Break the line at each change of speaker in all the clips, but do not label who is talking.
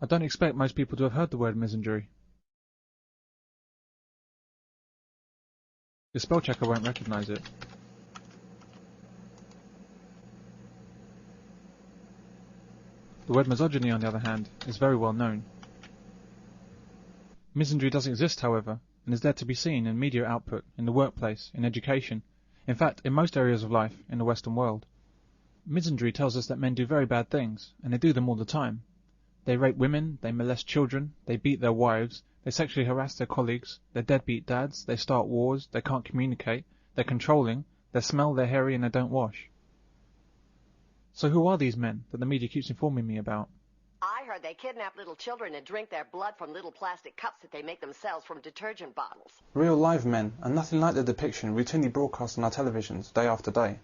I don't expect most people to have heard the word misandry. The spell checker won't recognise it. The word misogyny, on the other hand, is very well known. Misandry does exist, however, and is there to be seen in media output, in the workplace, in education, in fact, in most areas of life in the Western world. Misandry tells us that men do very bad things, and they do them all the time. They rape women, they molest children, they beat their wives, they sexually harass their colleagues, they're deadbeat dads, they start wars, they can't communicate, they're controlling, they smell, they're hairy, and they don't wash. So who are these men that the media keeps informing me about?
I heard they kidnap little children and drink their blood from little plastic cups that they make themselves from detergent bottles.
Real live men are nothing like the depiction routinely broadcast on our televisions day after day.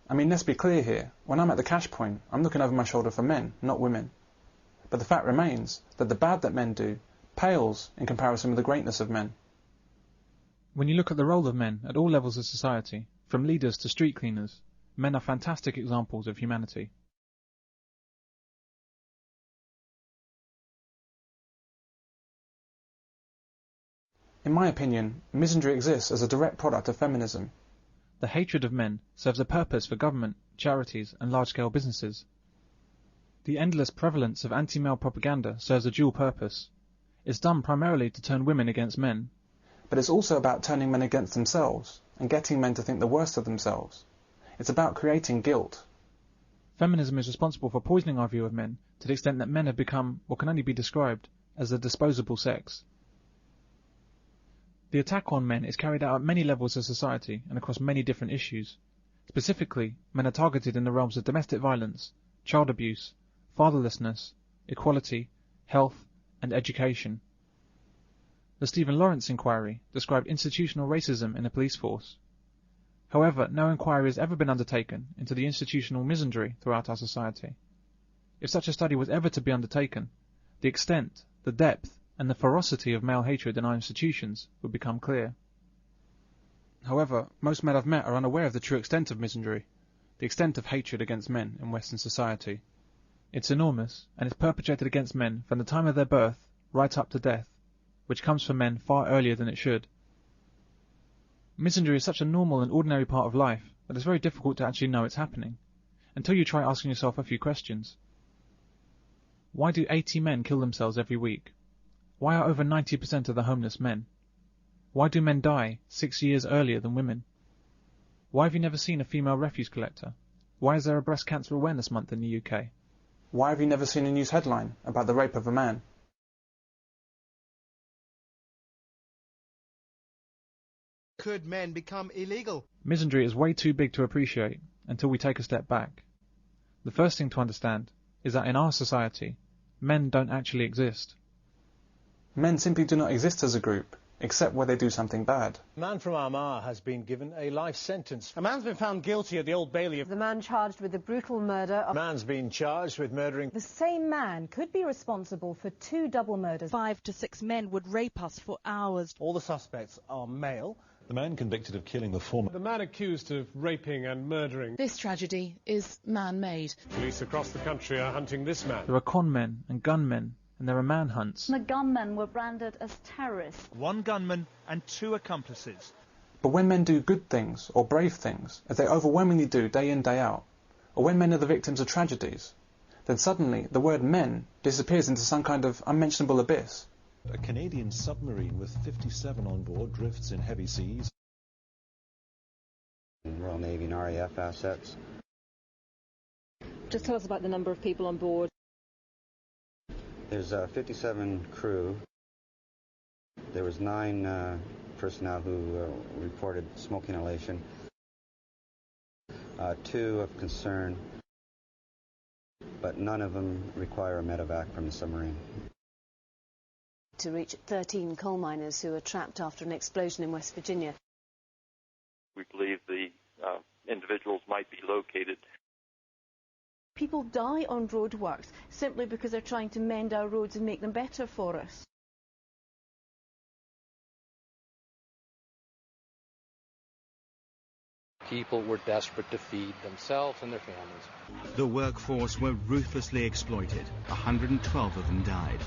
I mean, let's be clear here. When I'm at the cash point, I'm looking over my shoulder for men, not women. But the fact remains that the bad that men do pales in comparison with the greatness of men.
When you look at the role of men at all levels of society, from leaders to street cleaners, men are fantastic examples of humanity.
In my opinion, misandry exists as a direct product of feminism.
The hatred of men serves a purpose for government, charities, and large-scale businesses. The endless prevalence of anti-male propaganda serves a dual purpose. It's done primarily to turn women against men.
But it's also about turning men against themselves and getting men to think the worst of themselves. It's about creating guilt.
Feminism is responsible for poisoning our view of men to the extent that men have become what can only be described as a disposable sex. The attack on men is carried out at many levels of society and across many different issues. Specifically, men are targeted in the realms of domestic violence, child abuse, fatherlessness, equality, health, and education. The Stephen Lawrence inquiry described institutional racism in the police force. However, no inquiry has ever been undertaken into the institutional misandry throughout our society. If such a study was ever to be undertaken, the extent, the depth, and the ferocity of male hatred in our institutions would become clear. However, most men I've met are unaware of the true extent of misandry, the extent of hatred against men in Western society. It's enormous, and it's perpetrated against men from the time of their birth right up to death, which comes from men far earlier than it should. Misandry is such a normal and ordinary part of life that it's very difficult to actually know it's happening, until you try asking yourself a few questions. Why do 80 men kill themselves every week? Why are over 90% of the homeless men? Why do men die 6 years earlier than women? Why have you never seen a female refuse collector? Why is there a breast cancer awareness month in the UK?
Why have you never seen a news headline about the rape of a man?
Could men become illegal?
Misandry is way too big to appreciate until we take a step back. The first thing to understand is that in our society, men don't actually exist.
Men simply do not exist as a group, except where they do something bad.
A man from Armagh has been given a life sentence.
A man's been found guilty at the Old Bailey.
The man charged with the brutal murder of...
A man's been charged with murdering...
The same man could be responsible for 2 double murders.
5 to 6 men would rape us for hours.
All the suspects are male.
The man convicted of killing the former.
The man accused of raping and murdering.
This tragedy is man-made.
Police across the country are hunting this man.
There are con men and gunmen, and there are manhunts.
The gunmen were branded as terrorists.
1 gunman and 2 accomplices.
But when men do good things or brave things, as they overwhelmingly do day in, day out, or when men are the victims of tragedies, then suddenly the word men disappears into some kind of unmentionable abyss.
A Canadian submarine with 57 on board drifts in heavy seas.
Royal Navy and RAF assets.
Just tell us about the number of people on board.
There's 57 crew. There was 9 personnel who reported smoke inhalation. 2 of concern, but none of them require a medevac from the submarine.
To reach 13 coal miners who were trapped after an explosion in West Virginia.
We believe the individuals might be located.
People die on roadworks simply because they're trying to mend our roads and make them better for us.
people were desperate to feed themselves and their families.
The workforce were ruthlessly exploited. 112 of them died.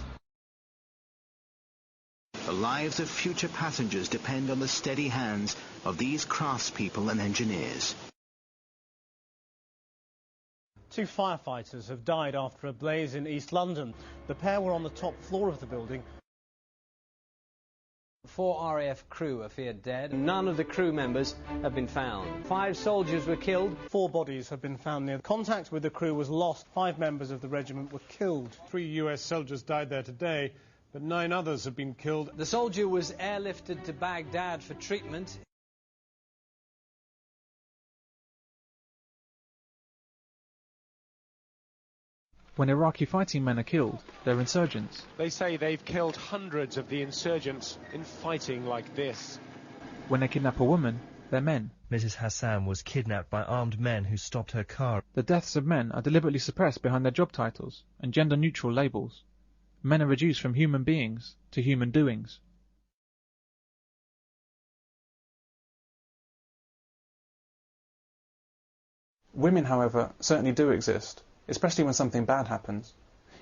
The lives of future passengers depend on the steady hands of these craftspeople and engineers.
2 firefighters have died after a blaze in East London. The pair were on the top floor of the building.
4 RAF crew are feared dead. None of the crew members have been found. 5 soldiers were killed.
4 bodies have been found near. Contact with the crew was lost. 5 members of the regiment were killed.
3 US soldiers died there today, but 9 others have been killed.
The soldier was airlifted to Baghdad for treatment.
When Iraqi fighting men are killed, they're insurgents.
They say they've killed hundreds of the insurgents in fighting like this.
When they kidnap a woman, they're men.
Mrs. Hassan was kidnapped by armed men who stopped her car.
The deaths of men are deliberately suppressed behind their job titles and gender-neutral labels. Men are reduced from human beings to human doings.
Women, however, certainly do exist, especially when something bad happens.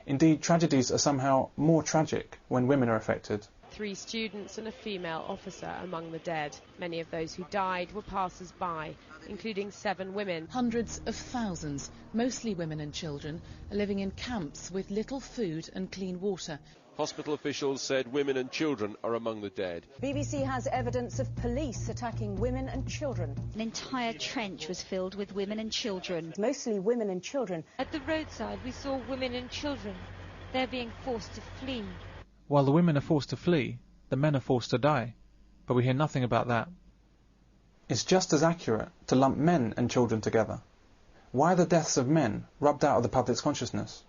Indeed, tragedies are somehow more tragic when women are affected.
3 students and a female officer among the dead. Many of those who died were passers-by, including 7 women.
Hundreds of thousands, mostly women and children, are living in camps with little food and clean water.
Hospital officials said women and children are among the dead.
BBC has evidence of police attacking women and children.
An entire trench was filled with women and children.
Mostly women and children.
At the roadside we saw women and children. They're being forced to flee.
While the women are forced to flee, the men are forced to die. But we hear nothing about that.
It's just as accurate to lump men and children together. Why are the deaths of men rubbed out of the public's consciousness?